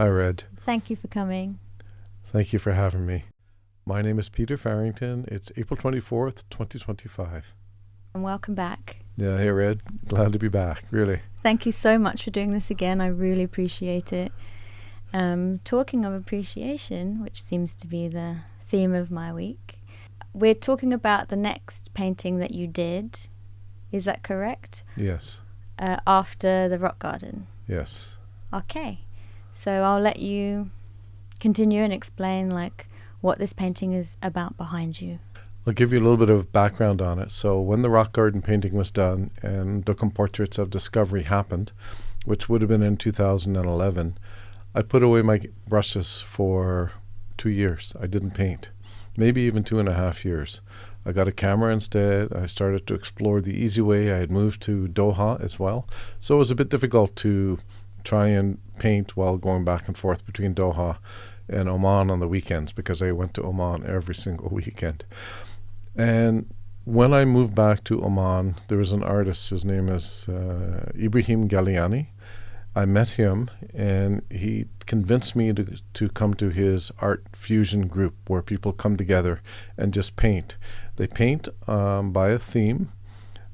Hi, Red. Thank you for coming. Thank you for having me. My name is Peter Farrington. It's April 24th, 2025. And welcome back. Yeah, hey, Red. Glad to be back, really. Thank you so much for doing this again. I really appreciate it. Talking of appreciation, which seems to be the theme of my week, we're talking about the next painting that you did. Is that correct? Yes. After the rock garden. Yes. Okay. So I'll let you continue and explain what this painting is about behind you. I'll give you a little bit of background on it. So when the rock garden painting was done and Duckham Portraits of Discovery happened, which would have been in 2011, I put away my brushes for 2 years. I didn't paint, maybe even 2.5 years. I got a camera instead. I started to explore the easy way. I had moved to Doha as well. So it was a bit difficult to try and paint while going back and forth between Doha and Oman on the weekends, because I went to Oman every single weekend. And when I moved back to Oman, there was an artist. His name is Ibrahim Galiani. I met him, and he convinced me to come to his art fusion group where people come together and just paint. They paint by a theme.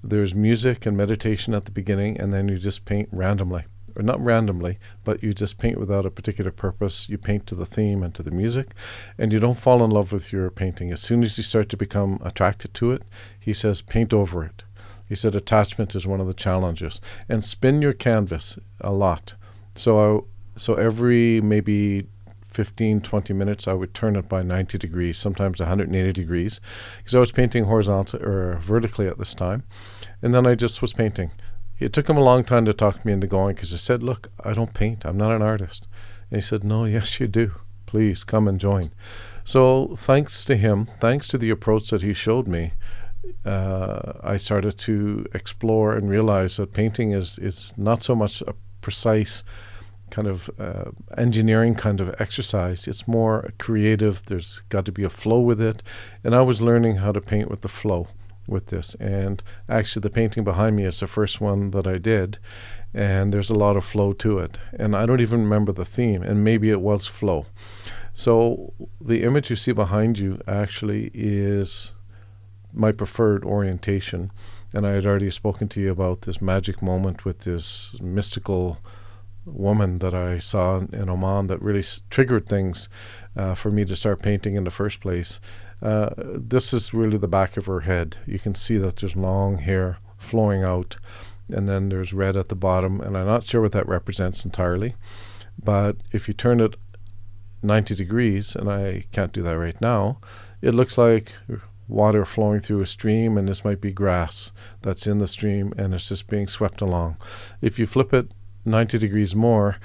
There's music and meditation at the beginning, and then you just paint randomly. Or not randomly, but you just paint without a particular purpose. You paint to the theme and to the music, and you don't fall in love with your painting. As soon as you start to become attracted to it, he says, paint over it. He said attachment is one of the challenges. And spin your canvas a lot. So every maybe 15, 20 minutes, I would turn it by 90 degrees, sometimes 180 degrees, because I was painting horizontal or vertically at this time. And then I just was painting. It took him a long time to talk me into going, because I said, look, I don't paint. I'm not an artist. And he said, no, yes, you do. Please come and join. So thanks to him, thanks to the approach that he showed me, I started to explore and realize that painting is not so much a precise kind of engineering kind of exercise. It's more creative. There's got to be a flow with it. And I was learning how to paint with the flow with this. And actually the painting behind me is the first one that I did. And there's a lot of flow to it. And I don't even remember the theme. And maybe it was flow. So the image you see behind you actually is my preferred orientation. And I had already spoken to you about this magic moment with this mystical woman that I saw in Oman that really triggered things for me to start painting in the first place. This is really the back of her head. You can see that there's long hair flowing out, and then there's red at the bottom, and I'm not sure what that represents entirely. But if you turn it 90 degrees, and I can't do that right now, it looks like water flowing through a stream, and this might be grass that's in the stream, and it's just being swept along. If you flip it 90 degrees more,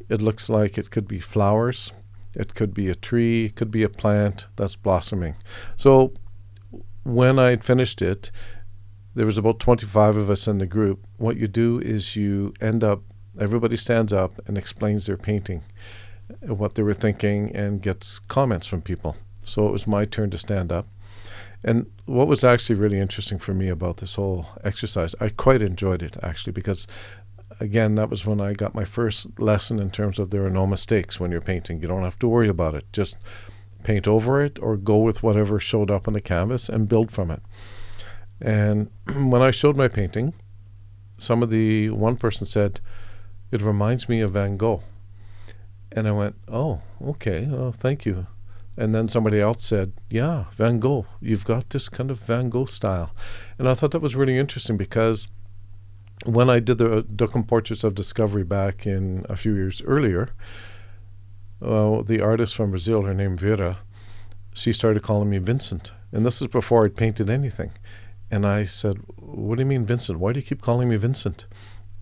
it looks like it could be flowers, it could be a tree, it could be a plant that's blossoming. So when I'd finished it, there was about 25 of us in the group. What you do is you end up, everybody stands up and explains their painting, what they were thinking, and gets comments from people. So it was my turn to stand up. And what was actually really interesting for me about this whole exercise, I quite enjoyed it actually, because again, that was when I got my first lesson in terms of there are no mistakes when you're painting. You don't have to worry about it. Just paint over it or go with whatever showed up on the canvas and build from it. And when I showed my painting, one person said, it reminds me of Van Gogh. And I went, oh, okay, well, thank you. And then somebody else said, yeah, Van Gogh, you've got this kind of Van Gogh style. And I thought that was really interesting, because when I did the Duckham Portraits of Discovery back in a few years earlier, the artist from Brazil, her name Vera, she started calling me Vincent. And this is before I'd painted anything. And I said, what do you mean Vincent? Why do you keep calling me Vincent?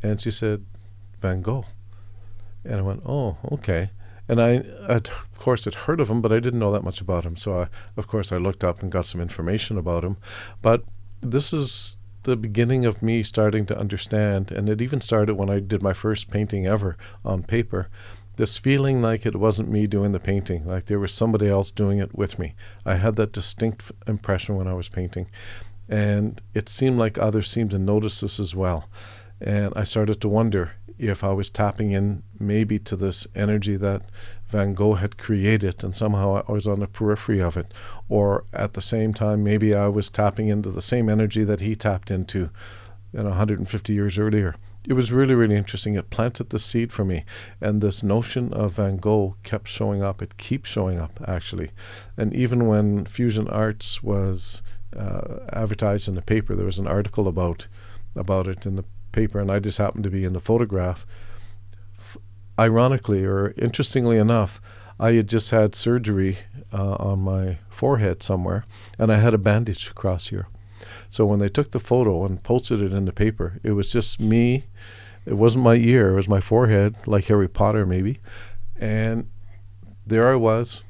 And she said, Van Gogh. And I went, oh, okay. And I, of course, had heard of him, but I didn't know that much about him. So, I looked up and got some information about him. But this is the beginning of me starting to understand, and it even started when I did my first painting ever on paper, this feeling like it wasn't me doing the painting, like there was somebody else doing it with me. I had that distinct impression when I was painting. And it seemed like others seemed to notice this as well. And I started to wonder, if I was tapping in maybe to this energy that Van Gogh had created, and somehow I was on the periphery of it, or at the same time maybe I was tapping into the same energy that he tapped into 150 years earlier. It was really, really interesting. It planted the seed for me, and this notion of Van Gogh kept showing up. It keeps showing up, actually. And even when Fusion Arts was advertised in the paper, there was an article about it in the paper, and I just happened to be in the photograph. Ironically, or interestingly enough, I had just had surgery on my forehead somewhere, and I had a bandage across here. So when they took the photo and posted it in the paper, it was just me. It wasn't my ear, it was my forehead, like Harry Potter maybe. And there I was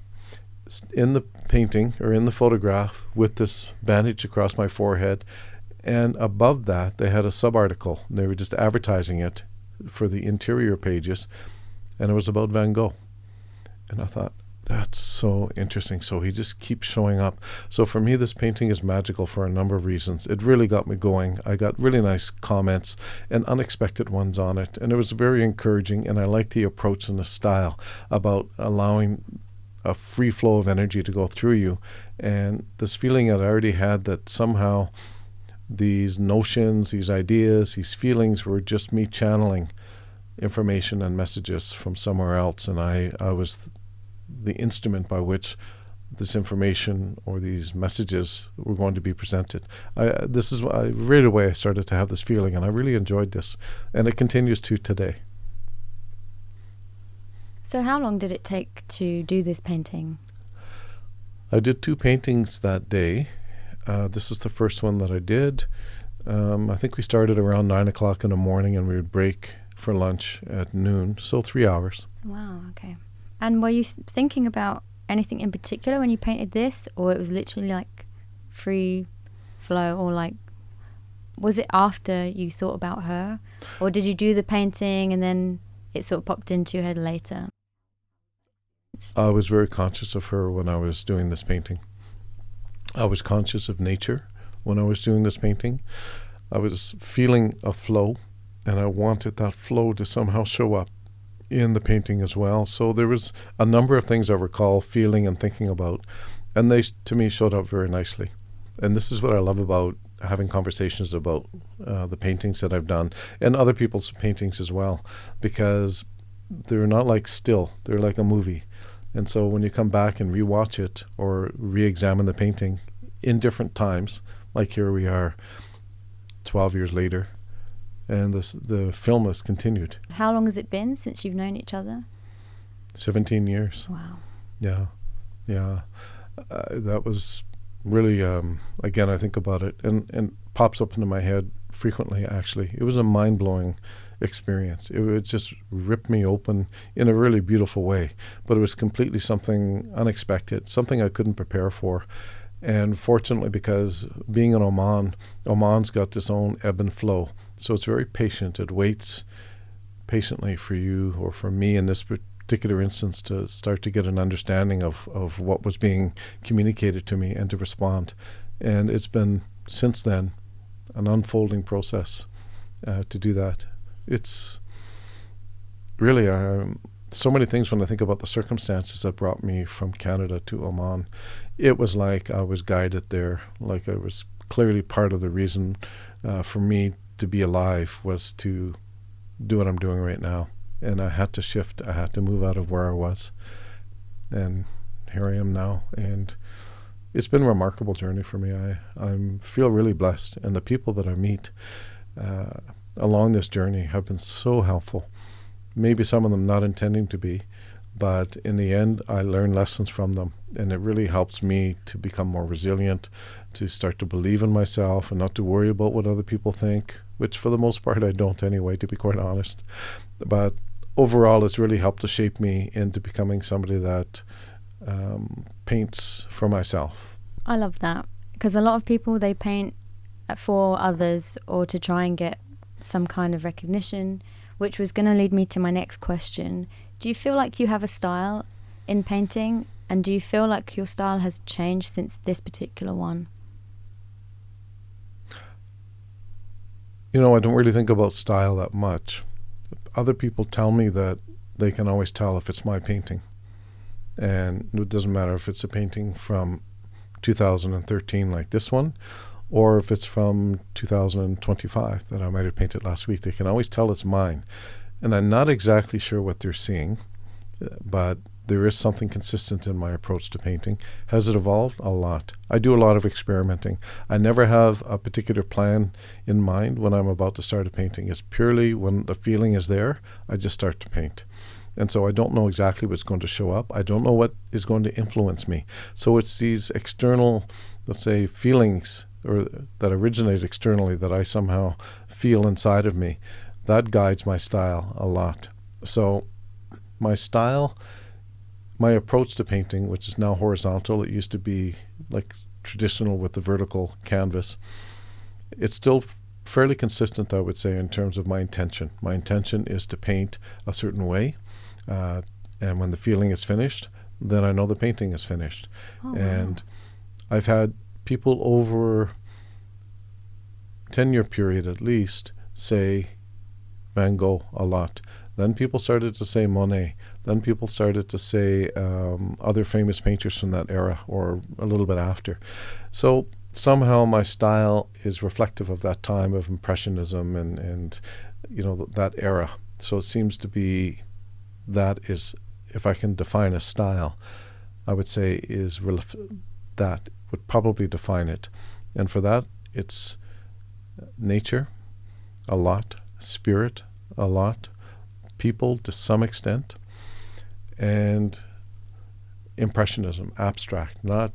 in the painting, or in the photograph, with this bandage across my forehead. And above that, they had a sub-article. They were just advertising it for the interior pages, and it was about Van Gogh. And I thought, that's so interesting. So he just keeps showing up. So for me, this painting is magical for a number of reasons. It really got me going. I got really nice comments and unexpected ones on it, and it was very encouraging, and I like the approach and the style about allowing a free flow of energy to go through you. And this feeling that I already had, that somehow these notions, these ideas, these feelings were just me channeling information and messages from somewhere else, and I was the instrument by which this information or these messages were going to be presented. Right away I started to have this feeling, and I really enjoyed this, and it continues to today. So how long did it take to do this painting? I did 2 paintings that day. This is the first one that I did. I think we started around 9 o'clock in the morning, and we would break for lunch at noon, so 3 hours. Wow, okay. And were you thinking about anything in particular when you painted this, or it was literally like free flow, or like, was it after you thought about her, or did you do the painting and then it sort of popped into your head later? I was very conscious of her when I was doing this painting. I was conscious of nature when I was doing this painting. I was feeling a flow, and I wanted that flow to somehow show up in the painting as well. So there was a number of things I recall feeling and thinking about, and they, to me, showed up very nicely. And this is what I love about having conversations about the paintings that I've done, and other people's paintings as well, because they're not like still, they're like a movie. And so when you come back and rewatch it or re-examine the painting in different times, like here we are 12 years later, and the film has continued. How long has it been since you've known each other? 17 years. Wow. Yeah. That was really, again, I think about it, and pops up into my head frequently, actually. It was a mind-blowing experience. It would just rip me open in a really beautiful way, but it was completely something unexpected, something I couldn't prepare for. And fortunately, because being in Oman's got this own ebb and flow, so it's very patient. It waits patiently for you, or for me in this particular instance, to start to get an understanding of what was being communicated to me and to respond. And it's been, since then, an unfolding process to do that. It's really so many things when I think about the circumstances that brought me from Canada to Oman. It was like I was guided there, like I was clearly part of the reason for me to be alive was to do what I'm doing right now. And I had to shift. I had to move out of where I was. And here I am now. And it's been a remarkable journey for me. I feel really blessed. And the people that I meet along this journey have been so helpful. Maybe some of them not intending to be, but in the end, I learn lessons from them. And it really helps me to become more resilient, to start to believe in myself and not to worry about what other people think, which for the most part I don't anyway, to be quite honest. But overall, it's really helped to shape me into becoming somebody that paints for myself. I love that, because a lot of people, they paint for others or to try and get some kind of recognition, which was going to lead me to my next question. Do you feel like you have a style in painting, and do you feel like your style has changed since this particular one? I don't really think about style that much. other people tell me that they can always tell if it's my painting. And it doesn't matter if it's a painting from 2013 like this one, or if it's from 2025 that I might have painted last week. They can always tell it's mine. And I'm not exactly sure what they're seeing, but there is something consistent in my approach to painting. Has it evolved? A lot. I do a lot of experimenting. I never have a particular plan in mind when I'm about to start a painting. It's purely when the feeling is there, I just start to paint. And so I don't know exactly what's going to show up. I don't know what is going to influence me. So it's these external, let's say, feelings or that originate externally that I somehow feel inside of me. That guides my style a lot. So my style, my approach to painting, which is now horizontal, it used to be like traditional with the vertical canvas. It's still fairly consistent, I would say, in terms of my intention. My intention is to paint a certain way. And when the feeling is finished, then I know the painting is finished. Oh, and wow. I've had people over 10-year period at least say Van Gogh a lot. Then people started to say Monet. Then people started to say other famous painters from that era or a little bit after. So somehow my style is reflective of that time of Impressionism and that era. So it seems to be that is, if I can define a style, I would say that would probably define it. And for that, it's nature, a lot, spirit, a lot, people to some extent, and Impressionism, abstract, not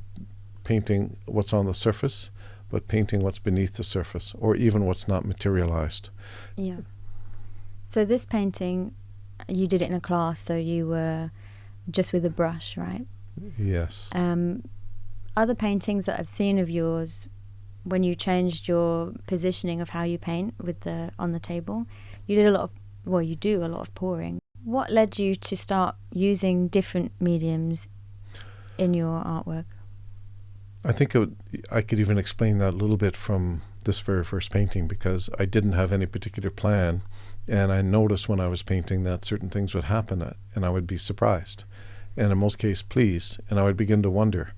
painting what's on the surface, but painting what's beneath the surface, or even what's not materialized. Yeah. So this painting, you did it in a class, so you were just with a brush, right? Yes. Other paintings that I've seen of yours, when you changed your positioning of how you paint on the table, you do a lot of pouring. What led you to start using different mediums in your artwork? I think I could even explain that a little bit from this very first painting, because I didn't have any particular plan. And I noticed when I was painting that certain things would happen, and I would be surprised, and in most cases pleased, and I would begin to wonder,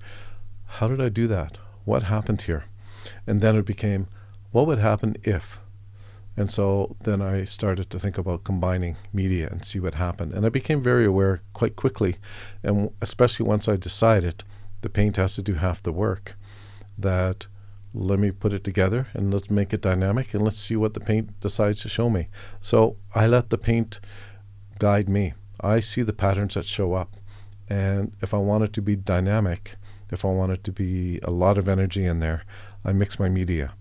how did I do that? What happened here? And then it became, what would happen if? And so then I started to think about combining media and see what happened. And I became very aware quite quickly, and especially once I decided the paint has to do half the work, that let me put it together and let's make it dynamic and let's see what the paint decides to show me. So I let the paint guide me. I see the patterns that show up. And if I want it to be dynamic, if I want it to be a lot of energy in there, I mix my media.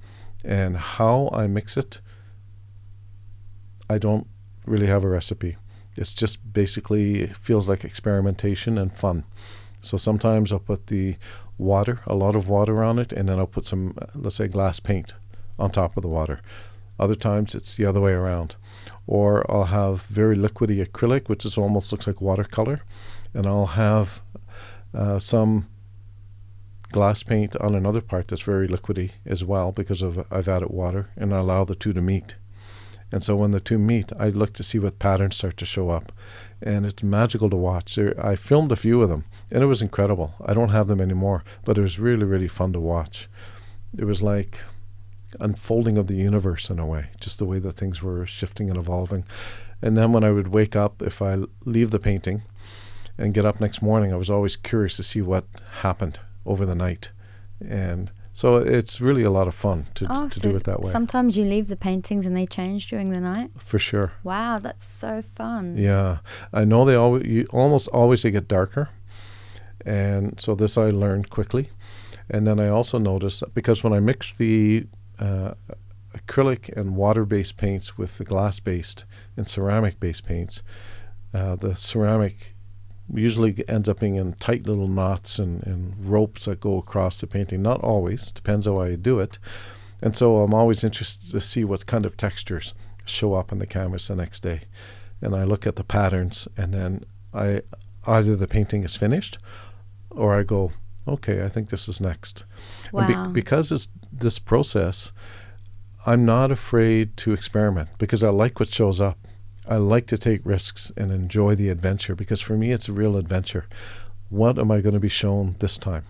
And how I mix it, I don't really have a recipe. It's just basically, it feels like experimentation and fun. So sometimes I'll put a lot of water on it, and then I'll put some, let's say, glass paint on top of the water. Other times it's the other way around. Or I'll have very liquidy acrylic, which almost looks like watercolor, and I'll have some glass paint on another part that's very liquidy as well, because I've added water, and I allow the two to meet. And so when the two meet, I look to see what patterns start to show up. And it's magical to watch. I filmed a few of them, and it was incredible. I don't have them anymore, but it was really, really fun to watch. It was like unfolding of the universe in a way, just the way that things were shifting and evolving. And then when I would wake up, if I leave the painting and get up next morning, I was always curious to see what happened over the night. And so it's really a lot of fun to do it that way. Sometimes you leave the paintings and they change during the night? For sure. Wow, that's so fun. Yeah. I know almost always they get darker. And so this I learned quickly. And then I also noticed, because when I mix the acrylic and water-based paints with the glass-based and ceramic-based paints, the ceramic usually ends up being in tight little knots and ropes that go across the painting. Not always, depends how I do it. And so I'm always interested to see what kind of textures show up on the canvas the next day. And I look at the patterns, and then either the painting is finished or I go, okay, I think this is next. Wow. And because it's this process, I'm not afraid to experiment, because I like what shows up. I like to take risks and enjoy the adventure, because for me it's a real adventure. What am I going to be shown this time?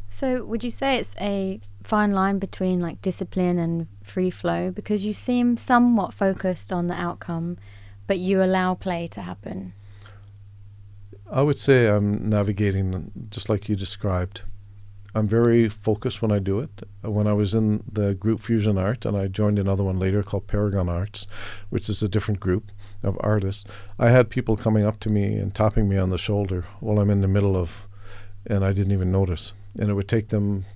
So would you say it's a fine line between like discipline and free flow? Because you seem somewhat focused on the outcome, but you allow play to happen. I would say I'm navigating just like you described. I'm very focused when I do it. When I was in the group Fusion Art, and I joined another one later called Paragon Arts, which is a different group of artists, I had people coming up to me and tapping me on the shoulder while I'm in the middle of, and I didn't even notice. And it would take them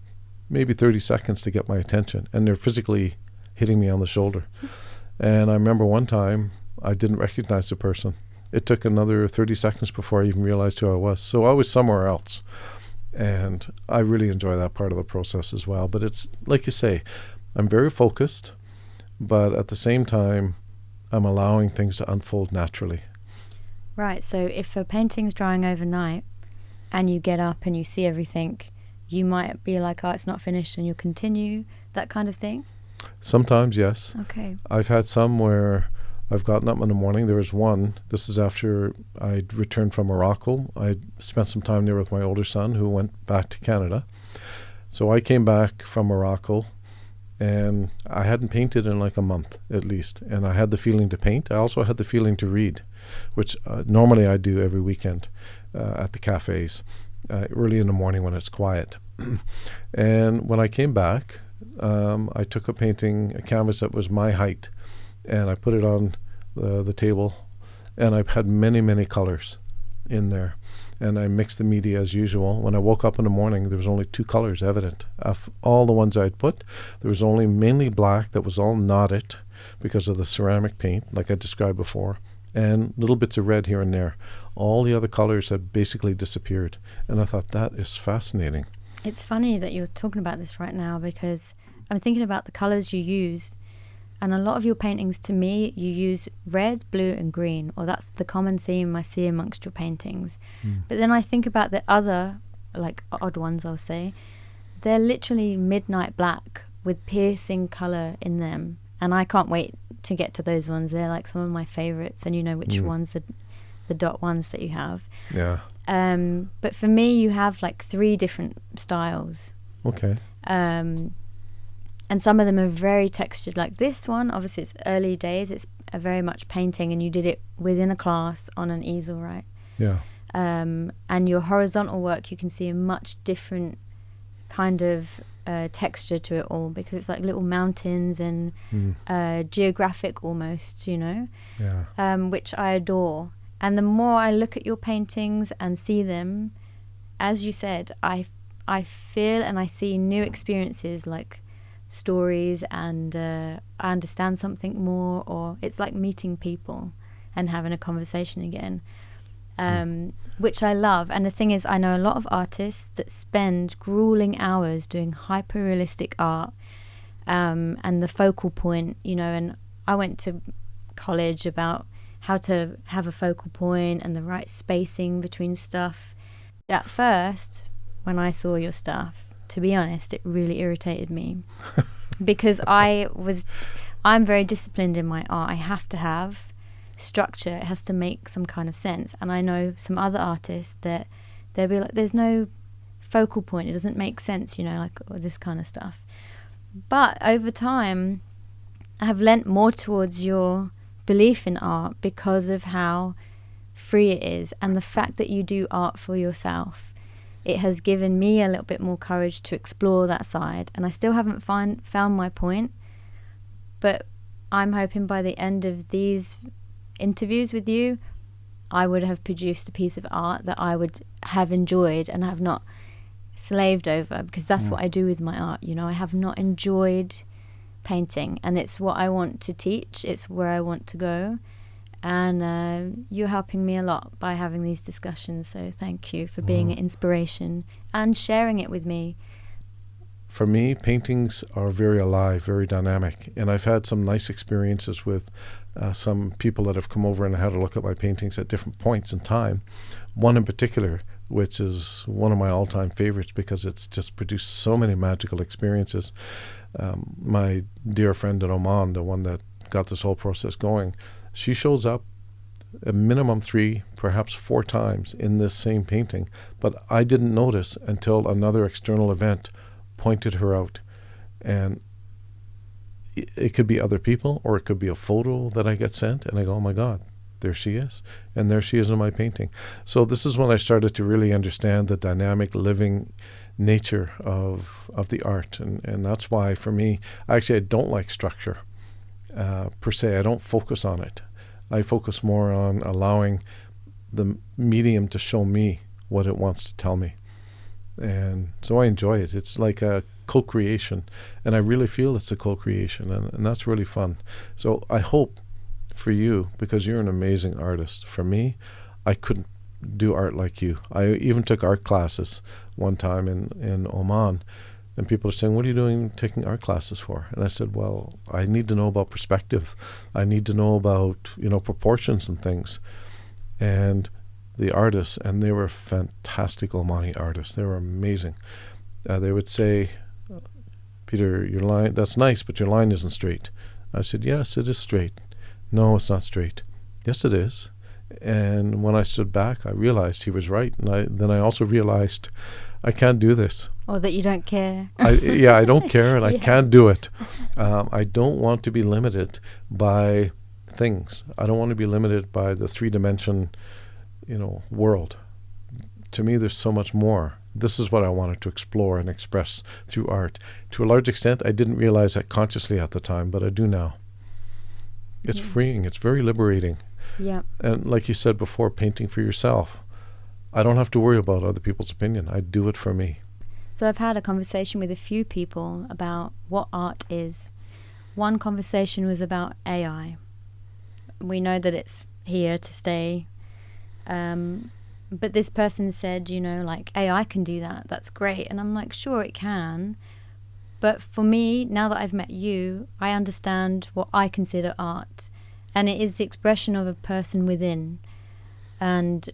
maybe 30 seconds to get my attention, and they're physically hitting me on the shoulder. And I remember one time I didn't recognize the person. It took another 30 seconds before I even realized who I was. So I was somewhere else. And I really enjoy that part of the process as well. But it's like you say, I'm very focused, but at the same time, I'm allowing things to unfold naturally. Right. So if a painting's drying overnight and you get up and you see everything, you might be like, oh, it's not finished, and you'll continue, that kind of thing? Sometimes, yes. Okay. I've had some where I've gotten up in the morning. There was one, this is after I'd returned from Morocco. I'd spent some time there with my older son who went back to Canada. So I came back from Morocco, and I hadn't painted in like a month at least. And I had the feeling to paint. I also had the feeling to read, which normally I do every weekend at the cafes, early in the morning when it's quiet. And when I came back, I took a painting, a canvas that was my height, and I put it on the table, and I've had many, many colors in there. And I mixed the media as usual. When I woke up in the morning, there was only 2 colors evident. Of all the ones I'd put, there was only mainly black that was all knotted because of the ceramic paint, like I described before, and little bits of red here and there. All the other colors had basically disappeared. And I thought, that is fascinating. It's funny that you're talking about this right now, because I'm thinking about the colors you use. And a lot of your paintings, to me, you use red, blue, and green, or that's the common theme I see amongst your paintings. But then I think about the other, like odd ones, I'll say. They're literally midnight black with piercing color in them. And I can't wait to get to those ones. They're like some of my favorites, and you know which ones, the dot ones that you have. Yeah. But for me, you have like 3 different styles. Okay. And some of them are very textured, like this one. Obviously, it's early days. It's a very much painting, and you did it within a class on an easel, right? Yeah. And your horizontal work, you can see a much different kind of texture to it all, because it's like little mountains and geographic almost, you know? Yeah. Which I adore. And the more I look at your paintings and see them, as you said, I feel and I see new experiences, like stories, and I understand something more, or it's like meeting people and having a conversation again, which I love. And the thing is, I know a lot of artists that spend grueling hours doing hyper-realistic art, and the focal point, you know, and I went to college about how to have a focal point and the right spacing between stuff. At first, when I saw your stuff, to be honest, it really irritated me because I'm very disciplined in my art. I have to have structure. It has to make some kind of sense. And I know some other artists that they'll be like, there's no focal point. It doesn't make sense, you know, like this kind of stuff. But over time, I have lent more towards your belief in art because of how free it is, and the fact that you do art for yourself. It has given me a little bit more courage to explore that side, and I still haven't found my point, but I'm hoping by the end of these interviews with you, I would have produced a piece of art that I would have enjoyed and have not slaved over, because that's what I do with my art, you know. I have not enjoyed painting, and it's what I want to teach, it's where I want to go. And you're helping me a lot by having these discussions, so thank you for being an inspiration and sharing it with me. For me, paintings are very alive, very dynamic, and I've had some nice experiences with some people that have come over and had a look at my paintings at different points in time. One in particular, which is one of my all-time favorites because it's just produced so many magical experiences. My dear friend in Oman, the one that got this whole process going, She shows up a minimum 3, perhaps 4 times in this same painting, but I didn't notice until another external event pointed her out. And it could be other people, or it could be a photo that I get sent, and I go, oh my God, there she is. And there she is in my painting. So this is when I started to really understand the dynamic, living nature of the art. And that's why, for me, actually, I don't like structure per se. I don't focus on it. I focus more on allowing the medium to show me what it wants to tell me. And so I enjoy it. It's like a co-creation, and I really feel it's a co-creation, and that's really fun. So I hope for you, because you're an amazing artist. For me, I couldn't do art like you. I even took art classes one time in Oman, and people are saying, what are you doing taking art classes for? And I said, well, I need to know about perspective. I need to know about, proportions and things. And the artists, and they were fantastic Omani artists. They were amazing. They would say, Peter, your line, that's nice, but your line isn't straight. I said, yes, it is straight. No, it's not straight. Yes, it is. And when I stood back, I realized he was right. And then I also realized I can't do this. Or that you don't care. I don't care, and Yeah. I can't do it. I don't want to be limited by things. I don't want to be limited by the 3-dimension, world. To me, there's so much more. This is what I wanted to explore and express through art. To a large extent, I didn't realize that consciously at the time, but I do now. It's freeing. It's very liberating. Yeah. And like you said before, painting for yourself. I don't have to worry about other people's opinion. I do it for me. So I've had a conversation with a few people about what art is. One conversation was about AI. We know that it's here to stay. But this person said, AI can do that. That's great. And I'm like, sure, it can. But for me, now that I've met you, I understand what I consider art. And it is the expression of a person within. And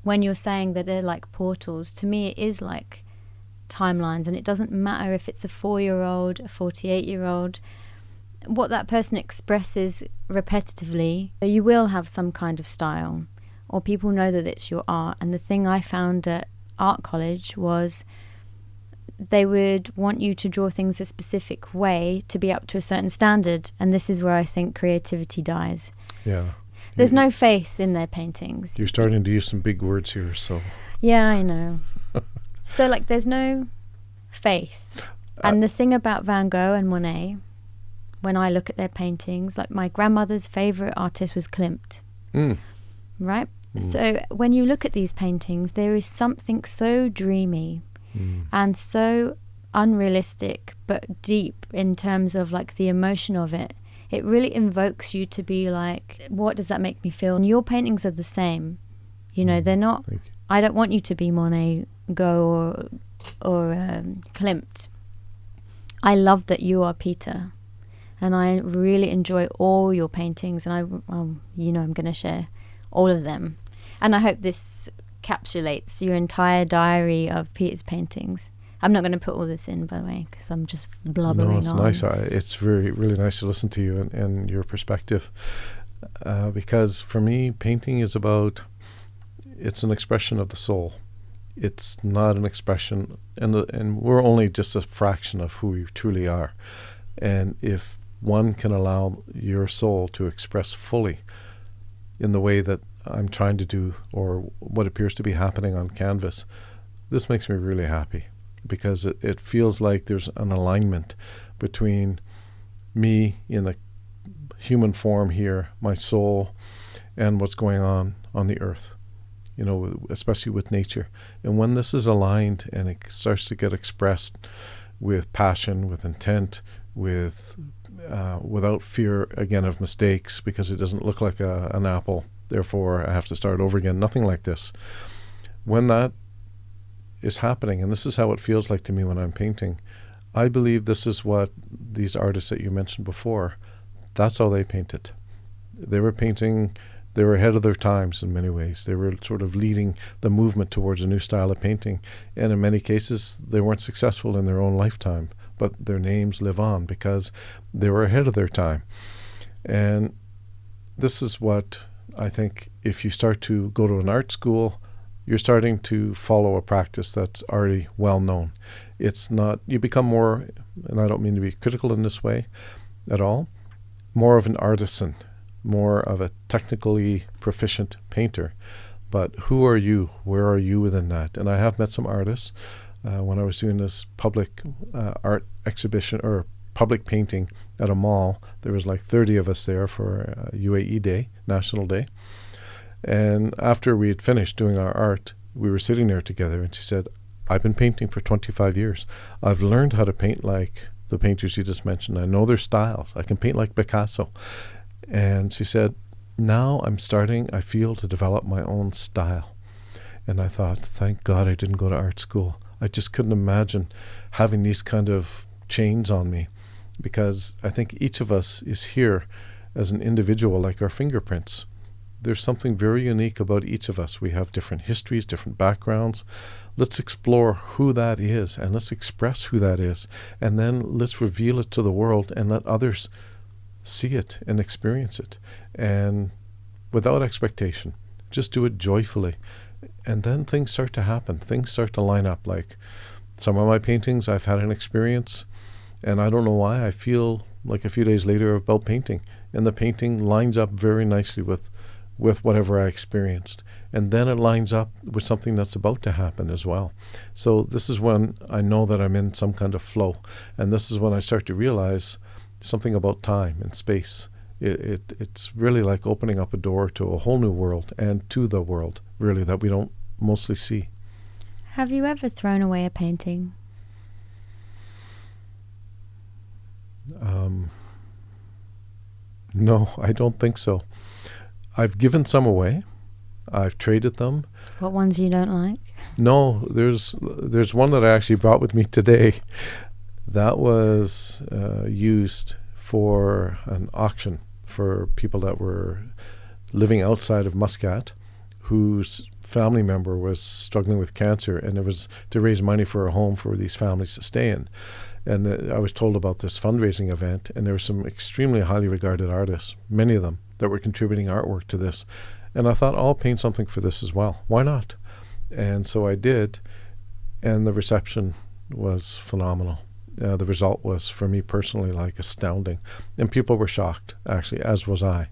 when you're saying that they're like portals, to me it is like timelines. And it doesn't matter if it's a 4-year-old, a 48-year-old. What that person expresses repetitively, you will have some kind of style. Or people know that it's your art. And the thing I found at art college was they would want you to draw things a specific way to be up to a certain standard. And this is where I think creativity dies. Yeah. There's no faith in their paintings. You're starting to use some big words here, so. Yeah, I know. So, there's no faith. And the thing about Van Gogh and Monet, when I look at their paintings, my grandmother's favorite artist was Klimt. Right? So when you look at these paintings, there is something so dreamy and so unrealistic, but deep in terms of the emotion of it. It really invokes you to be like, what does that make me feel? And your paintings are the same. They're not, I don't want you to be Monet, Go or Klimt. I love that you are Peter. And I really enjoy all your paintings. And I'm going to share all of them. And I hope this encapsulates your entire diary of Peter's paintings. I'm not going to put all this in, by the way, because I'm just blubbering on. No, it's nice. It's really nice to listen to you and your perspective. Because for me, painting is it's an expression of the soul. It's not an expression, and we're only just a fraction of who we truly are. And if one can allow your soul to express fully in the way that I'm trying to do, or what appears to be happening on canvas, this makes me really happy, because it feels like there's an alignment between me in a human form here, my soul, and what's going on the earth, especially with nature. And when this is aligned and it starts to get expressed with passion, with intent, without fear, again, of mistakes, because it doesn't look like an apple, therefore I have to start over again. Nothing like this. When that is happening, and this is how it feels like to me when I'm painting, I believe this is what these artists that you mentioned before, that's how they painted. They were painting, they were ahead of their times in many ways. They were sort of leading the movement towards a new style of painting. And in many cases, they weren't successful in their own lifetime, but their names live on because they were ahead of their time. And this is what I think, if you start to go to an art school, you're starting to follow a practice that's already well known. It's not, you become more, and I don't mean to be critical in this way at all, more of an artisan, more of a technically proficient painter. But who are you? Where are you within that? And I have met some artists. When I was doing this public art exhibition or public painting at a mall, there was like 30 of us there for UAE Day, National Day. And after we had finished doing our art, we were sitting there together, and she said, I've been painting for 25 years. I've learned how to paint like the painters you just mentioned. I know their styles. I can paint like Picasso. And she said, now I'm starting, I feel, to develop my own style. And I thought, thank God I didn't go to art school. I just couldn't imagine having these kind of chains on me, because I think each of us is here as an individual, like our fingerprints. There's something very unique about each of us. We have different histories, different backgrounds. Let's explore who that is, and let's express who that is, and then let's reveal it to the world and let others see it and experience it, and without expectation. Just do it joyfully, and then things start to happen. Things start to line up. Like some of my paintings, I've had an experience, and I don't know why, I feel like a few days later about painting, and the painting lines up very nicely with whatever I experienced. And then it lines up with something that's about to happen as well. So this is when I know that I'm in some kind of flow. And this is when I start to realize something about time and space. It's really like opening up a door to a whole new world, and to the world, really, that we don't mostly see. Have you ever thrown away a painting? No, I don't think so. I've given some away. I've traded them. What ones you don't like? No, there's one that I actually brought with me today. That was used for an auction for people that were living outside of Muscat, whose family member was struggling with cancer, and it was to raise money for a home for these families to stay in. And I was told about this fundraising event, and there were some extremely highly regarded artists, many of them, that were contributing artwork to this. And I thought, I'll paint something for this as well. Why not? And so I did, and the reception was phenomenal. The result was, for me personally, like astounding. And people were shocked, actually, as was I.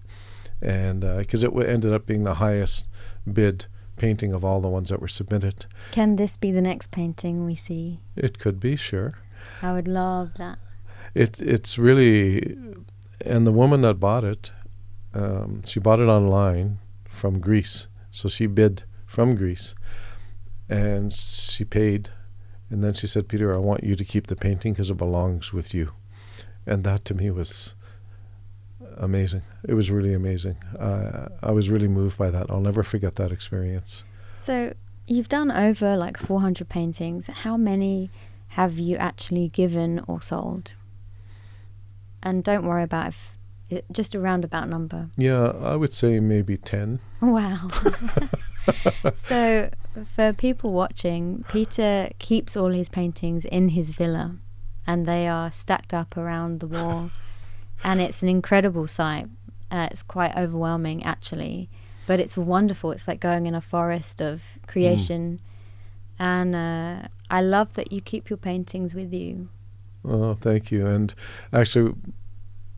And because it ended up being the highest bid painting of all the ones that were submitted. Can this be the next painting we see? It could be, sure. I would love that. It's really, and the woman that bought it, she bought it online from Greece. So she bid from Greece, and she paid. And then she said, Peter, I want you to keep the painting because it belongs with you. And that to me was amazing. It was really amazing. I was really moved by that. I'll never forget that experience. So you've done over like 400 paintings. How many have you actually given or sold? And don't worry about just a roundabout number. Yeah, I would say maybe 10. Wow. So for people watching, Peter keeps all his paintings in his villa, and they are stacked up around the wall. And it's an incredible sight. It's quite overwhelming, actually, but it's wonderful. It's like going in a forest of creation. And I love that you keep your paintings with you. Oh, thank you. And actually,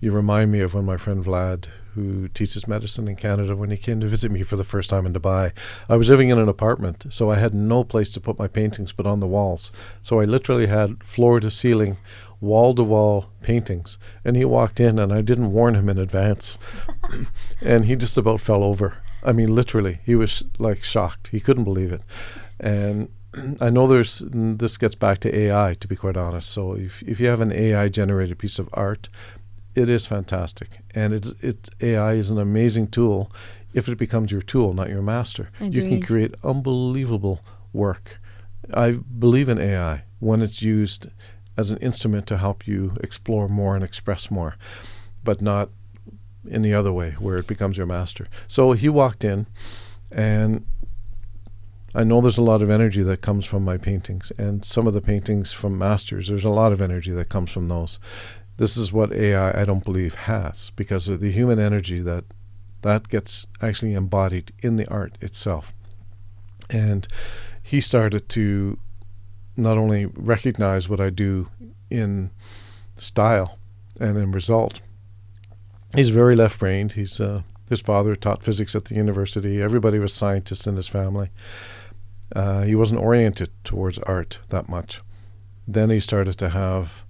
you remind me of when my friend Vlad, who teaches medicine in Canada, when he came to visit me for the first time in Dubai. I was living in an apartment, so I had no place to put my paintings but on the walls. So I literally had floor-to-ceiling, wall-to-wall paintings. And he walked in, and I didn't warn him in advance. And he just about fell over. I mean, literally. He was, like, shocked. He couldn't believe it. And I know this gets back to AI, to be quite honest. So if you have an AI-generated piece of art, it is fantastic. And AI is an amazing tool if it becomes your tool, not your master. Agreed. You can create unbelievable work. I believe in AI when it's used as an instrument to help you explore more and express more, but not in the other way where it becomes your master. So he walked in, and I know there's a lot of energy that comes from my paintings, and some of the paintings from masters, there's a lot of energy that comes from those. This is what AI, I don't believe, has, because of the human energy that That gets actually embodied in the art itself. And he started to not only recognize what I do in style and in result. He's very left-brained. His father taught physics at the university. Everybody was scientists in his family. He wasn't oriented towards art that much. Then he started to have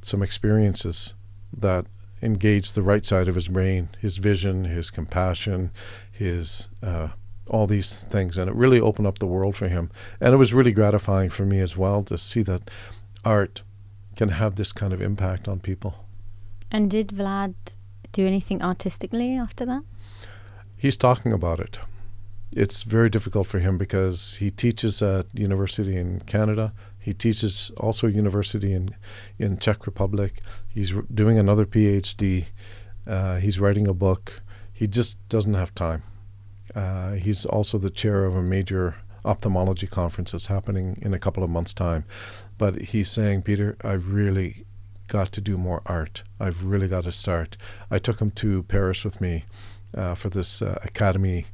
some experiences that engaged the right side of his brain, his vision, his compassion, his all these things, and it really opened up the world for him. And it was really gratifying for me as well to see that art can have this kind of impact on people. And did Vlad do anything artistically after that? He's talking about it. It's very difficult for him because he teaches at university in Canada. He teaches also university in Czech Republic. He's doing another PhD. He's writing a book. He just doesn't have time. He's also the chair of a major ophthalmology conference that's happening in a couple of months' time. But he's saying, Peter, I've really got to do more art. I've really got to start. I took him to Paris with me for this Academy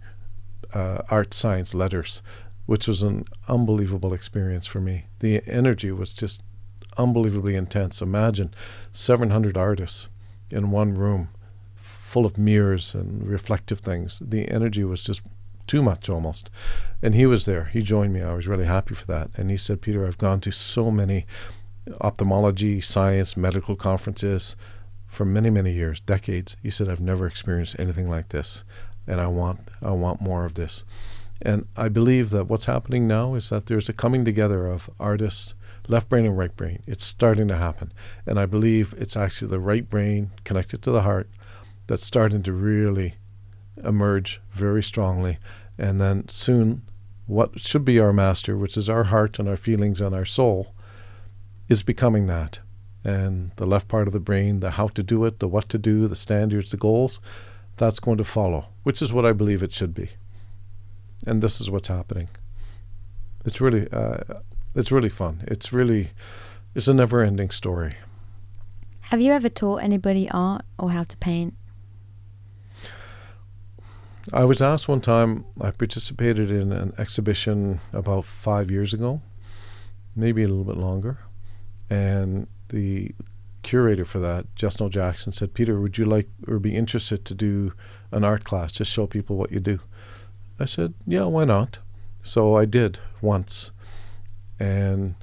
Art Science Letters, which was an unbelievable experience for me. The energy was just unbelievably intense. Imagine 700 artists in one room full of mirrors and reflective things. The energy was just too much almost. And he was there. He joined me. I was really happy for that. And he said, Peter, I've gone to so many ophthalmology, science, medical conferences for many, many years, decades. He said, I've never experienced anything like this. And I want more of this. And I believe that what's happening now is that there's a coming together of artists, left brain and right brain. It's starting to happen. And I believe it's actually the right brain connected to the heart that's starting to really emerge very strongly. And then soon, what should be our master, which is our heart and our feelings and our soul, is becoming that. And the left part of the brain, the how to do it, the what to do, the standards, the goals, that's going to follow, which is what I believe it should be. And this is what's happening. It's really fun. It's a never-ending story. Have you ever taught anybody art or how to paint? I was asked one time, I participated in an exhibition about 5 years ago, maybe a little bit longer, and the curator for that, Justin Jackson, said, Peter, would you like or be interested to do an art class, just show people what you do? I said, yeah, why not? So I did once, and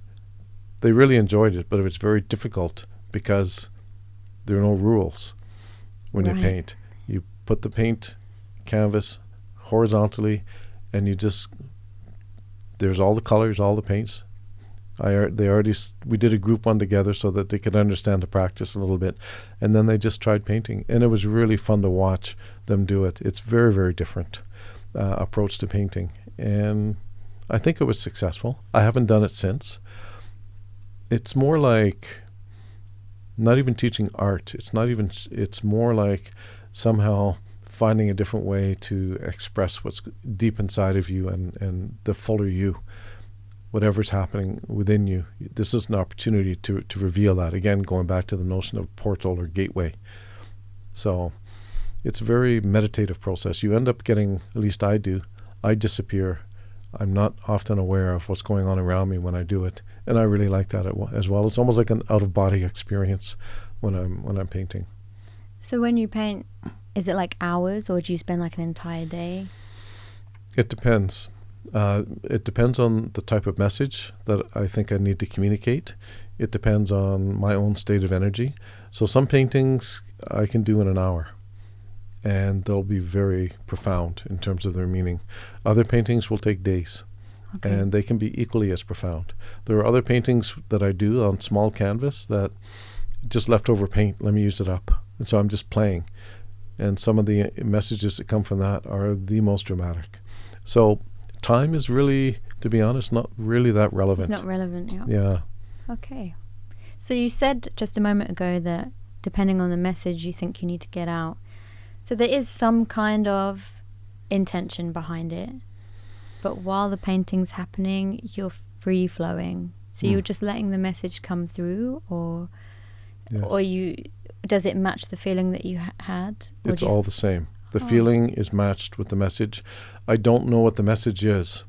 they really enjoyed it, but it was very difficult because there are no rules when you paint. You put the paint canvas horizontally, and there's all the colors, all the paints. We did a group one together so that they could understand the practice a little bit, and then they just tried painting, and it was really fun to watch them do it. It's very, very different approach to painting, and I think it was successful. I haven't done it since. It's more like not even teaching art. It's more like somehow finding a different way to express what's deep inside of you and the fuller you, whatever's happening within you. This is an opportunity to reveal that. Again, going back to the notion of portal or gateway. So it's a very meditative process. You end up getting, at least I do, I disappear. I'm not often aware of what's going on around me when I do it. And I really like that as well. It's almost like an out-of-body experience when I'm painting. So when you paint, is it like hours, or do you spend like an entire day? It depends. It depends on the type of message that I think I need to communicate. It depends on my own state of energy. So some paintings I can do in an hour, and they'll be very profound in terms of their meaning. Other paintings will take days, and they can be equally as profound. There are other paintings that I do on small canvas that just leftover paint, let me use it up. And so I'm just playing. And some of the messages that come from that are the most dramatic. So time is really, to be honest, not really that relevant. It's not relevant, yeah. Yeah. Okay. So you said just a moment ago that depending on the message you think you need to get out, so there is some kind of intention behind it, but while the painting's happening, you're free-flowing. So you're just letting the message come through, or Yes. or you does it match the feeling that you had? It's all the same. The feeling is matched with the message. I don't know what the message is,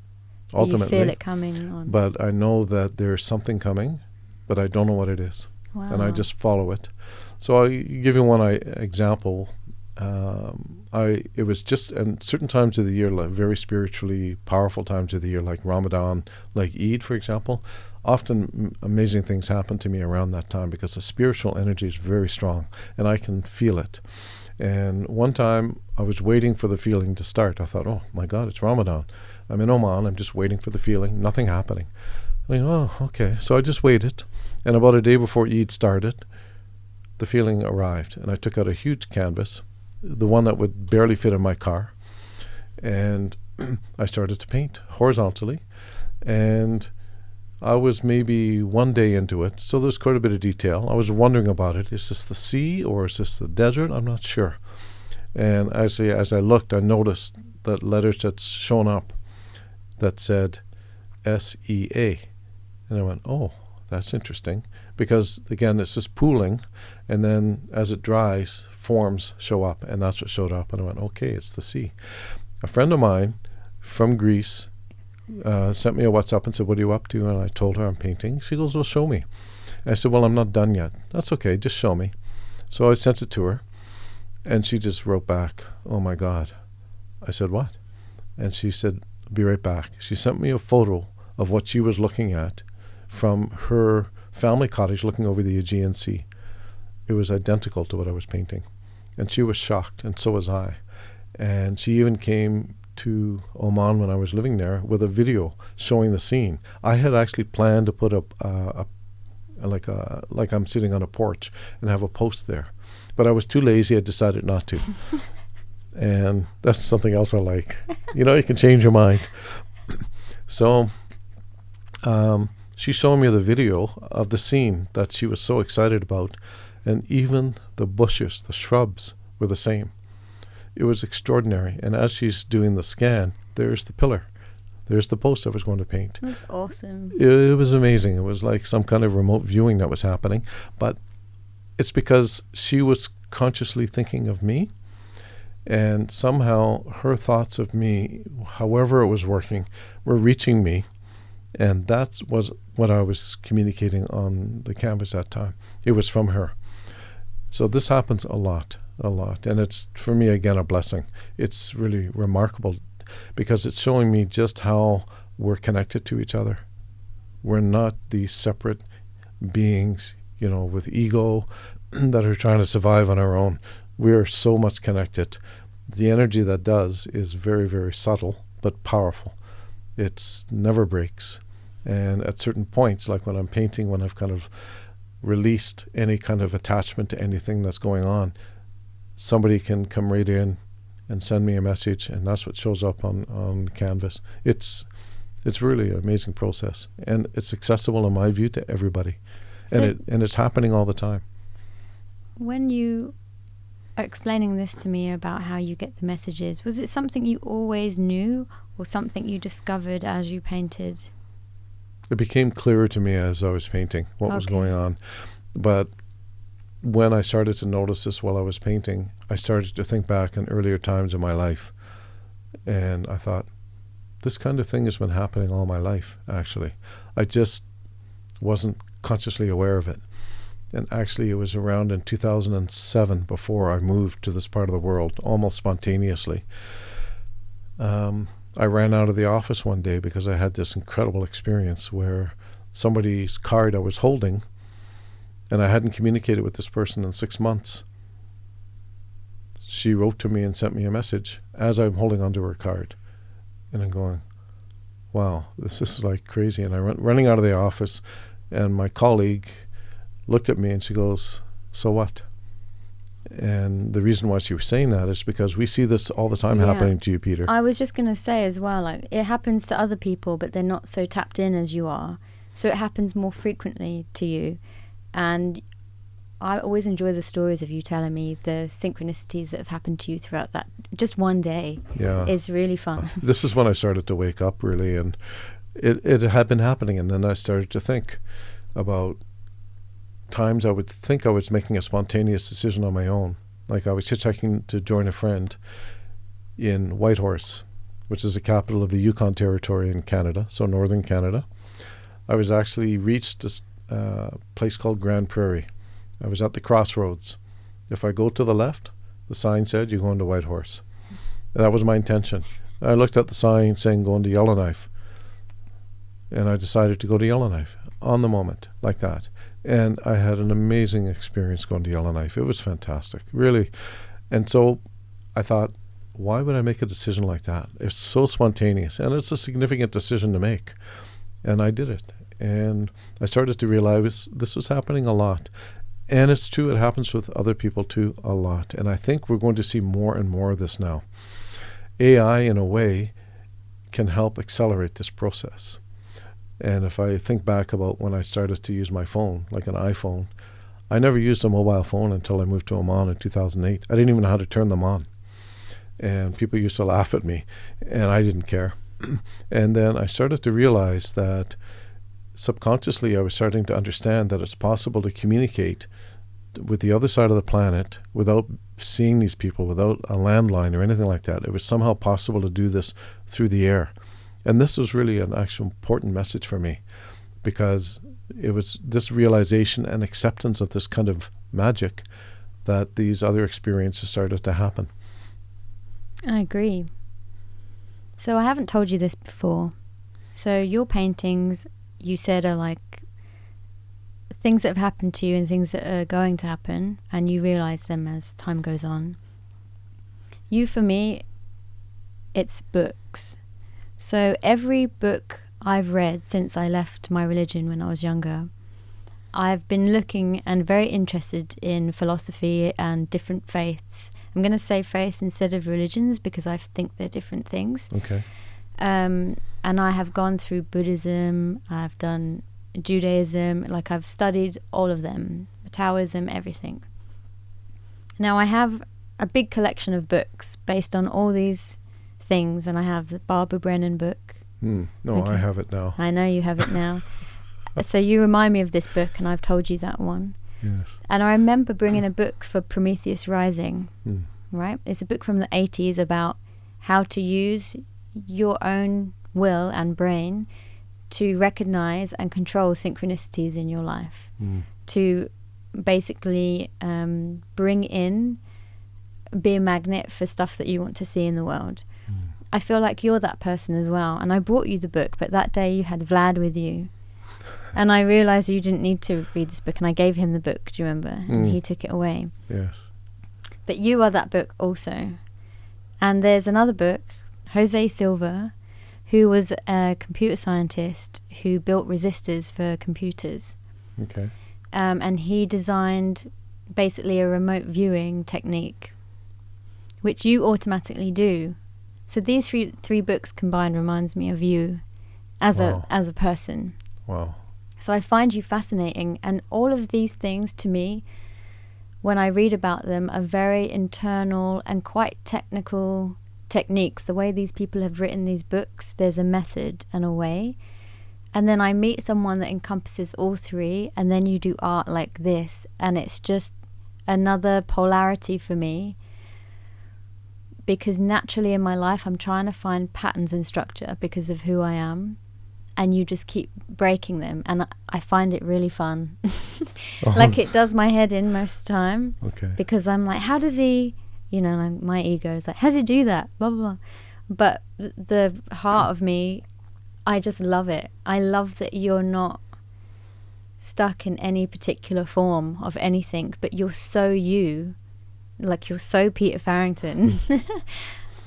ultimately. You feel it coming on. But I know that there's something coming, but I don't know what it is. Wow. And I just follow it. So I'll give you one example. It was just in certain times of the year, like very spiritually powerful times of the year, like Ramadan, like Eid, for example. Often amazing things happen to me around that time because the spiritual energy is very strong and I can feel it. And one time I was waiting for the feeling to start. I thought, oh my God, it's Ramadan. I'm in Oman. I'm just waiting for the feeling. Nothing happening. Oh, okay. So I just waited. And about a day before Eid started, the feeling arrived. And I took out a huge canvas, the one that would barely fit in my car. And I started to paint horizontally. And I was maybe one day into it, so there's quite a bit of detail. I was wondering about it. Is this the sea or is this the desert? I'm not sure. And as I looked, I noticed that letters that's shown up that said SEA. And I went, oh, that's interesting. Because, again, it's just pooling, and then as it dries, forms show up, and that's what showed up. And I went, okay, it's the sea. A friend of mine from Greece sent me a WhatsApp and said, what are you up to? And I told her I'm painting. She goes, well, show me. And I said, well, I'm not done yet. That's okay, just show me. So I sent it to her, and she just wrote back, oh my God. I said, what? And she said, be right back. She sent me a photo of what she was looking at from her family cottage looking over the Aegean Sea. It was identical to what I was painting. And she was shocked, and so was I. And she even came to Oman when I was living there with a video showing the scene. I had actually planned to put up like I'm sitting on a porch and have a post there, but I was too lazy. I decided not to. And that's something else I like. You can change your mind. So she's showing me the video of the scene that she was so excited about, and even the bushes, the shrubs were the same. It was extraordinary. And as she's doing the scan, there's the pillar. There's the post I was going to paint. That's awesome. It was amazing. It was like some kind of remote viewing that was happening. But it's because she was consciously thinking of me. And somehow her thoughts of me, however it was working, were reaching me. And that was what I was communicating on the canvas that time. It was from her. So this happens a lot. And it's, for me, again, a blessing. It's really remarkable because it's showing me just how we're connected to each other. We're not these separate beings, with ego that are trying to survive on our own. We are so much connected. The energy that does is very, very subtle but powerful. It never breaks. And at certain points, like when I'm painting, when I've kind of released any kind of attachment to anything that's going on, somebody can come right in and send me a message, and that's what shows up on canvas. It's really an amazing process, and it's accessible, in my view, to everybody. So and it's happening all the time. When you are explaining this to me about how you get the messages, was it something you always knew or something you discovered as you painted? It became clearer to me as I was painting what was going on. But when I started to notice this while I was painting, I started to think back in earlier times in my life. And I thought, this kind of thing has been happening all my life, actually. I just wasn't consciously aware of it. And actually, it was around in 2007 before I moved to this part of the world, almost spontaneously. I ran out of the office one day because I had this incredible experience where somebody's card I was holding, and I hadn't communicated with this person in 6 months. She wrote to me and sent me a message as I'm holding onto her card. And I'm going, wow, this is like crazy. And I went running out of the office, and my colleague looked at me and she goes, so what? And the reason why she was saying that is because we see this all the time happening to you, Peter. I was just going to say as well, like, it happens to other people, but they're not so tapped in as you are. So it happens more frequently to you. And I always enjoy the stories of you telling me the synchronicities that have happened to you throughout that. Just one day is really fun. This is when I started to wake up, really. And it had been happening. And then I started to think about times I would think I was making a spontaneous decision on my own. Like I was hitchhiking to join a friend in Whitehorse, which is the capital of the Yukon Territory in Canada, so northern Canada. I was actually reached this place called Grand Prairie. I was at the crossroads. If I go to the left, the sign said, you're going to Whitehorse. And that was my intention. I looked at the sign saying going to Yellowknife, and I decided to go to Yellowknife on the moment, like that. And I had an amazing experience going to Yellowknife. It was fantastic, really. And so I thought, why would I make a decision like that? It's so spontaneous, and it's a significant decision to make. And I did it. And I started to realize this was happening a lot. And it's true, it happens with other people too a lot. And I think we're going to see more and more of this now. AI, in a way, can help accelerate this process. And if I think back about when I started to use my phone, like an iPhone, I never used a mobile phone until I moved to Oman in 2008. I didn't even know how to turn them on. And people used to laugh at me, and I didn't care. And then I started to realize that subconsciously I was starting to understand that it's possible to communicate with the other side of the planet without seeing these people, without a landline or anything like that. It was somehow possible to do this through the air. And this was really an actual important message for me, because it was this realization and acceptance of this kind of magic that these other experiences started to happen. I agree. So I haven't told you this before. So your paintings, you said, are like things that have happened to you and things that are going to happen, and you realize them as time goes on. You, for me, it's books. So every book I've read since I left my religion when I was younger, I've been looking and very interested in philosophy and different faiths. I'm going to say faith instead of religions because I think they're different things. Okay. And I have gone through Buddhism, I've done Judaism, like I've studied all of them, Taoism, everything. Now I have a big collection of books based on all these things, and I have the Barbara Brennan book. No, Okay. I have it now. I know you have it now. So you remind me of this book, and I've told you that one. Yes. And I remember bringing a book for Prometheus Rising, Mm. right? It's a book from the 80s about how to use your own will and brain to recognize and control synchronicities in your life, to basically bring in, be a magnet for stuff that you want to see in the world. I feel like you're that person as well. And I brought you the book, but that day you had Vlad with you. And I realized you didn't need to read this book, and I gave him the book, do you remember? And he took it away. Yes. But you are that book also. And there's another book, Jose Silva, who was a computer scientist who built resistors for computers. Okay. And he designed basically a remote viewing technique, which you automatically do. So these three books combined reminds me of you as Wow. a person. Wow. So I find you fascinating, and all of these things to me, when I read about them, are very internal and quite technical techniques. The way these people have written these books, there's a method and a way. And then I meet someone that encompasses all three, and then you do art like this, and it's just another polarity for me, because naturally in my life I'm trying to find patterns and structure because of who I am, and you just keep breaking them, and I find it really fun. Like it does my head in most of the time. Okay. Because I'm like, how does he, like my ego is like, how does he do that, blah blah blah. But the heart of me, I just love it. I love that you're not stuck in any particular form of anything, but you're so you, like you're so Peter Farrington.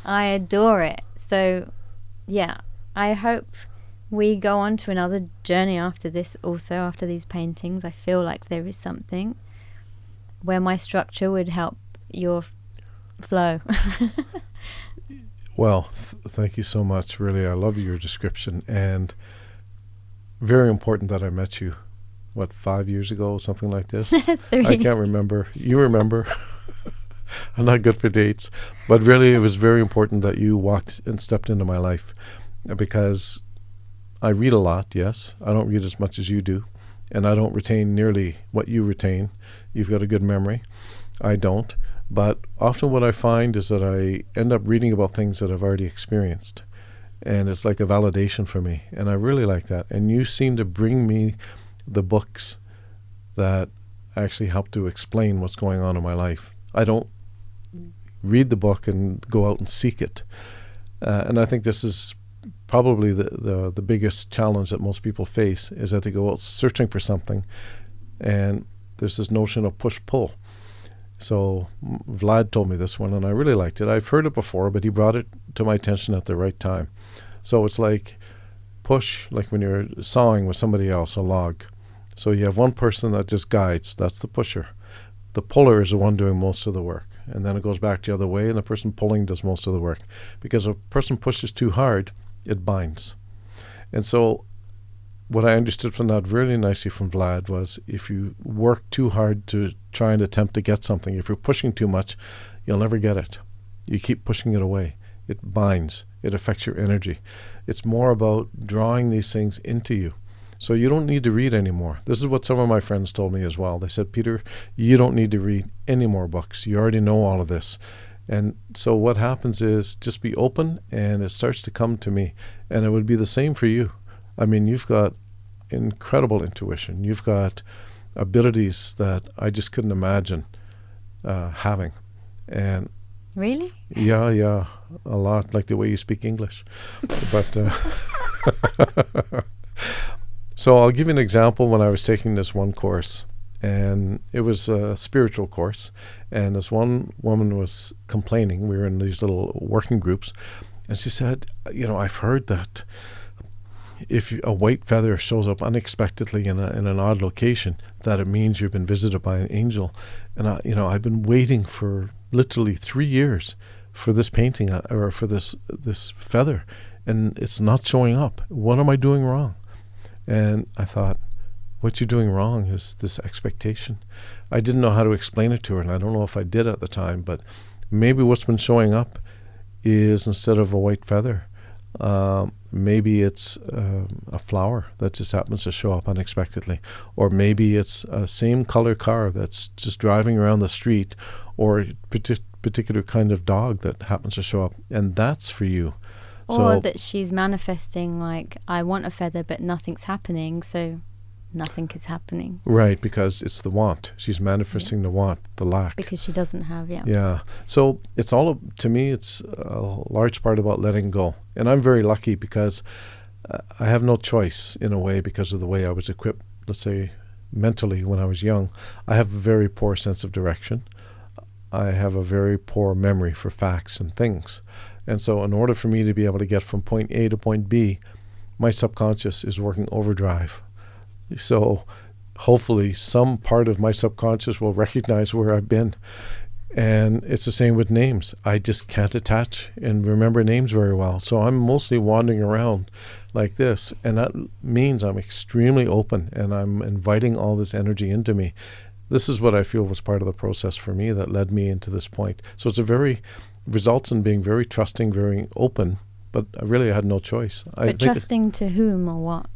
I adore it. So yeah, I hope we go on to another journey after this also, after these paintings. I feel like there is something where my structure would help your flow. Well, thank you so much. Really, I love your description, and very important that I met you, 5 years ago, something like this? 3. I can't remember. You remember? I'm not good for dates, but really it was very important that you walked and stepped into my life, because I read a lot, yes. I don't read as much as you do, and I don't retain nearly what you retain. You've got a good memory. I don't. But often what I find is that I end up reading about things that I've already experienced. And it's like a validation for me. And I really like that. And you seem to bring me the books that actually help to explain what's going on in my life. I don't read the book and go out and seek it. And I think this is probably the biggest challenge that most people face, is that they go out searching for something. And there's this notion of push-pull. So Vlad told me this one, and I really liked it. I've heard it before, but he brought it to my attention at the right time. So it's like push, like when you're sawing with somebody else, a log. So you have one person that just guides. That's the pusher. The puller is the one doing most of the work. And then it goes back the other way, and the person pulling does most of the work. Because if a person pushes too hard, it binds. And so what I understood from that really nicely from Vlad was, if you work too hard to try and attempt to get something, if you're pushing too much, you'll never get it. You keep pushing it away. It binds. It affects your energy. It's more about drawing these things into you. So you don't need to read anymore. This is what some of my friends told me as well. They said, Peter, you don't need to read any more books. You already know all of this. And so what happens is, just be open, and it starts to come to me. And it would be the same for you. I mean, you've got incredible intuition. You've got abilities that I just couldn't imagine having. And really? Yeah, a lot, like the way you speak English. But so I'll give you an example. When I was taking this one course, and it was a spiritual course, and this one woman was complaining. We were in these little working groups, and she said, I've heard that if a white feather shows up unexpectedly in an odd location, that it means you've been visited by an angel. And I've been waiting for literally 3 years for this painting, or for this feather, and it's not showing up. What am I doing wrong? And I thought, what you're doing wrong is this expectation. I didn't know how to explain it to her, and I don't know if I did at the time, but maybe what's been showing up is, instead of a white feather, maybe it's a flower that just happens to show up unexpectedly, or maybe it's a same color car that's just driving around the street, or a particular kind of dog that happens to show up, and that's for you. Or that she's manifesting, like, I want a feather, but nothing's happening, so nothing is happening. Right, because it's the want. She's manifesting the want, the lack. Because she doesn't have, Yeah. So it's all, to me, it's a large part about letting go. And I'm very lucky, because I have no choice, in a way, because of the way I was equipped, let's say, mentally when I was young. I have a very poor sense of direction. I have a very poor memory for facts and things. And so in order for me to be able to get from point A to point B, my subconscious is working overdrive. So hopefully some part of my subconscious will recognize where I've been. And it's the same with names. I just can't attach and remember names very well. So I'm mostly wandering around like this. And that means I'm extremely open, and I'm inviting all this energy into me. This is what I feel was part of the process for me that led me into this point. So results in being very trusting, very open, but I had no choice. But trusting to whom or what?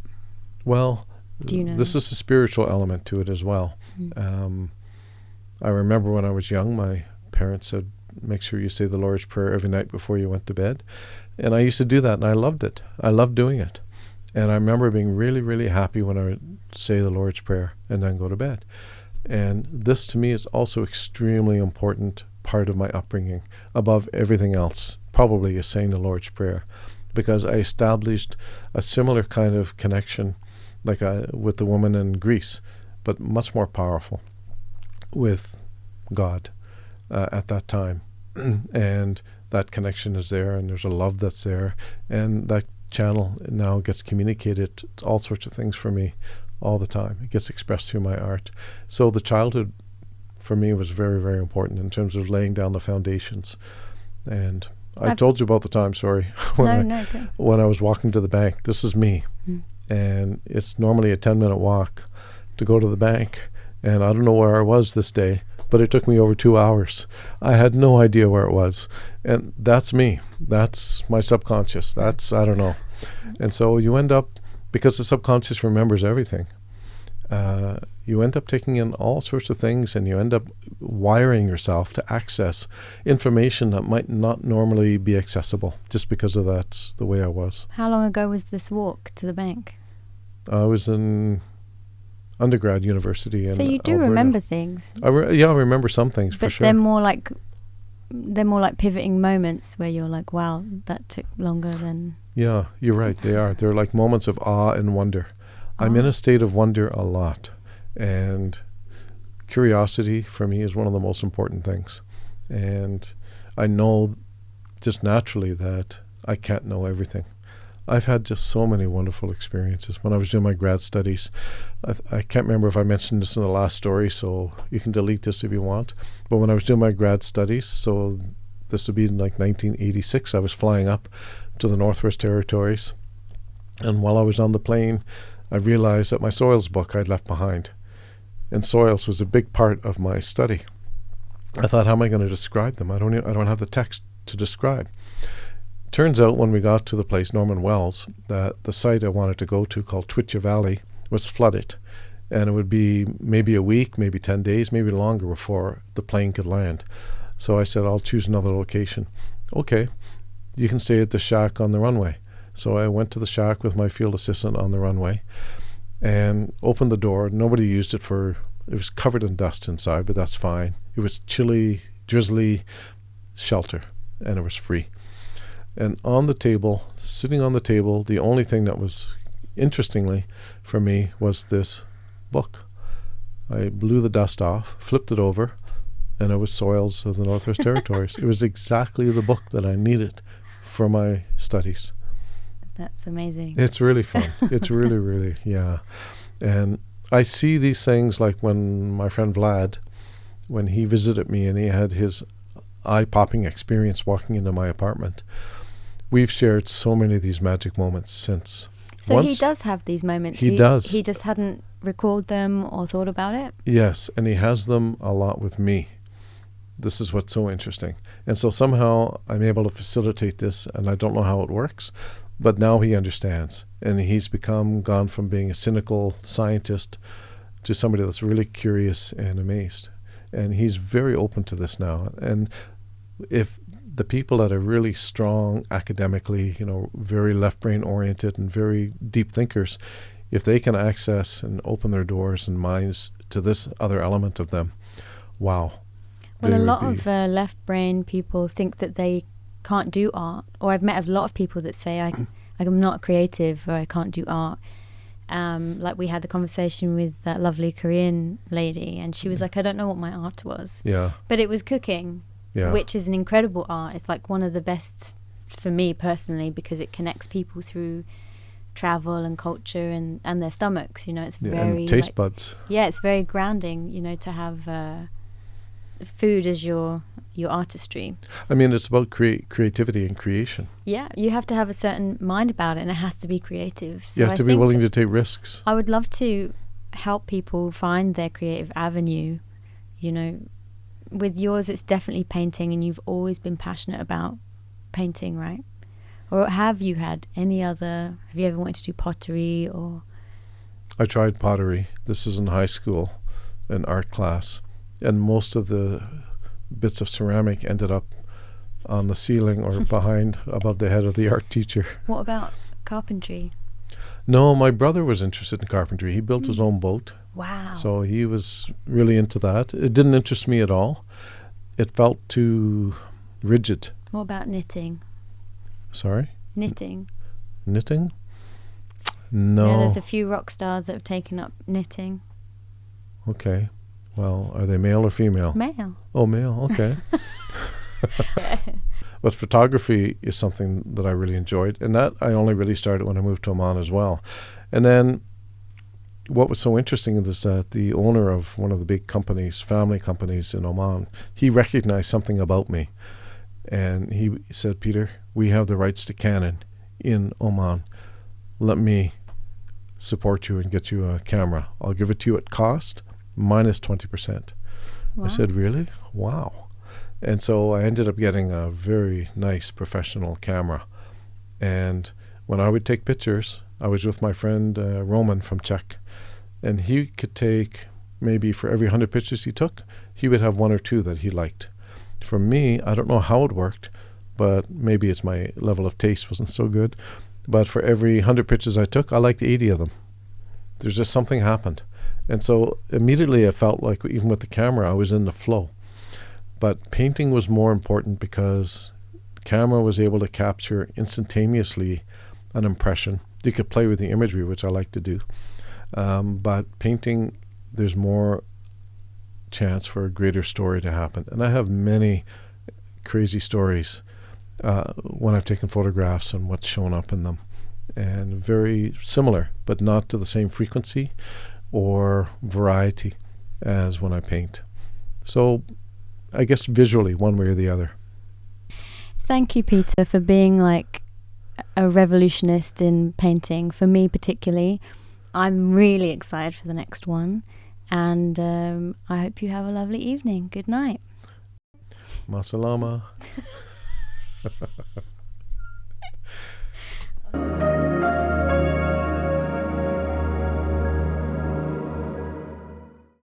Well, do you know? This is a spiritual element to it as well. Mm-hmm. I remember when I was young, my parents said, make sure you say the Lord's Prayer every night before you went to bed. And I used to do that, and I loved it. I loved doing it. And I remember being really, really happy when I would say the Lord's Prayer and then go to bed. And this, to me, is also extremely important part of my upbringing, above everything else, probably, is saying the Lord's Prayer, because I established a similar kind of connection, like with the woman in Greece, but much more powerful, with God at that time. And that connection is there, and there's a love that's there, and that channel now gets communicated all sorts of things for me all the time. It gets expressed through my art. So the childhood for me was very, very important in terms of laying down the foundations. And I told you about the time, when I was walking to the bank. This is me. And it's normally a 10-minute walk to go to the bank. And I don't know where I was this day, but it took me over 2 hours. I had no idea where it was. And that's me. That's my subconscious. I don't know. And so you end up, because the subconscious remembers everything, you end up taking in all sorts of things, and you end up wiring yourself to access information that might not normally be accessible, just because of that's the way I was. How long ago was this walk to the bank? I was in undergrad university in So you do Alberta. Remember things. I remember some things, for but sure. they're more like pivoting moments where you're like, wow, that took longer than... Yeah, you're right. They are. They're like moments of awe and wonder. I'm in a state of wonder a lot. And curiosity for me is one of the most important things. And I know just naturally that I can't know everything. I've had just so many wonderful experiences. When I was doing my grad studies, I can't remember if I mentioned this in the last story, so you can delete this if you want. But when I was doing my grad studies, so this would be in like 1986, I was flying up to the Northwest Territories. And while I was on the plane, I realized that my soils book I'd left behind. And soils was a big part of my study. I thought, how am I going to describe them? I don't have the text to describe. Turns out when we got to the place, Norman Wells, that the site I wanted to go to, called Twitcha Valley, was flooded. And it would be maybe a week, maybe 10 days, maybe longer before the plane could land. So I said, I'll choose another location. Okay, you can stay at the shack on the runway. So I went to the shack with my field assistant on the runway and opened the door. Nobody used it it was covered in dust inside, but that's fine. It was chilly, drizzly shelter, and it was free. And on the table, sitting on the table, the only thing that was, interestingly for me, was this book. I blew the dust off, flipped it over, and it was Soils of the Northwest Territories. It was exactly the book that I needed for my studies. That's amazing. It's really fun. It's really, really, yeah. And I see these things like when my friend Vlad, when he visited me and he had his eye-popping experience walking into my apartment. We've shared so many of these magic moments since. So he does have these moments. He does. He just hadn't recalled them or thought about it? Yes, and he has them a lot with me. This is what's so interesting. And so somehow I'm able to facilitate this, and I don't know how it works, but now he understands. And he's gone from being a cynical scientist to somebody that's really curious and amazed. And he's very open to this now. And if the people that are really strong academically, very left brain oriented and very deep thinkers, if they can access and open their doors and minds to this other element of them, wow. Well, a lot of left brain people think that they can't do art, or I've met a lot of people that say I'm not creative or I can't do art. Like we had the conversation with that lovely Korean lady, and she was like, I don't know what my art was. Yeah. But it was cooking, which is an incredible art. It's like one of the best for me personally, because it connects people through travel and culture and their stomachs. It's very... and taste buds. Yeah, it's very grounding, to have food as your artistry. I mean, it's about creativity and creation. Yeah, you have to have a certain mind about it, and it has to be creative. So you have to be willing to take risks. I would love to help people find their creative avenue. With yours, it's definitely painting, and you've always been passionate about painting, right? Or have you ever wanted to do pottery or... I tried pottery. This was in high school, an art class. And most of the bits of ceramic ended up on the ceiling or above the head of the art teacher. What about carpentry? No, my brother was interested in carpentry. He built his own boat. Wow. So he was really into that. It didn't interest me at all. It felt too rigid. What about knitting? Sorry? Knitting. Knitting? No. Yeah, there's a few rock stars that have taken up knitting. Okay. Well, are they male or female? Male. Oh, male. Okay. But photography is something that I really enjoyed. And that I only really started when I moved to Oman as well. And then what was so interesting is that the owner of one of the big companies, family companies in Oman, he recognized something about me. And he said, Peter, we have the rights to Canon in Oman. Let me support you and get you a camera. I'll give it to you at cost, minus 20%. Wow. I said, really? Wow. And so I ended up getting a very nice professional camera. And when I would take pictures, I was with my friend Roman from Czech, And he could take, maybe for every 100 pictures he took, he would have one or two that he liked. For me, I don't know how it worked, but maybe it's my level of taste wasn't so good. But for every 100 pictures I took, I liked 80 of them. There's just something happened. And so immediately I felt like, even with the camera, I was in the flow. But painting was more important because the camera was able to capture instantaneously an impression. You could play with the imagery, which I like to do. But painting, there's more chance for a greater story to happen. And I have many crazy stories when I've taken photographs and what's shown up in them. And very similar, but not to the same frequency or variety as when I paint. So I guess visually, one way or the other. Thank you, Peter, for being like a revolutionist in painting. For me particularly, I'm really excited for the next one. And I hope you have a lovely evening. Good night. Masalama.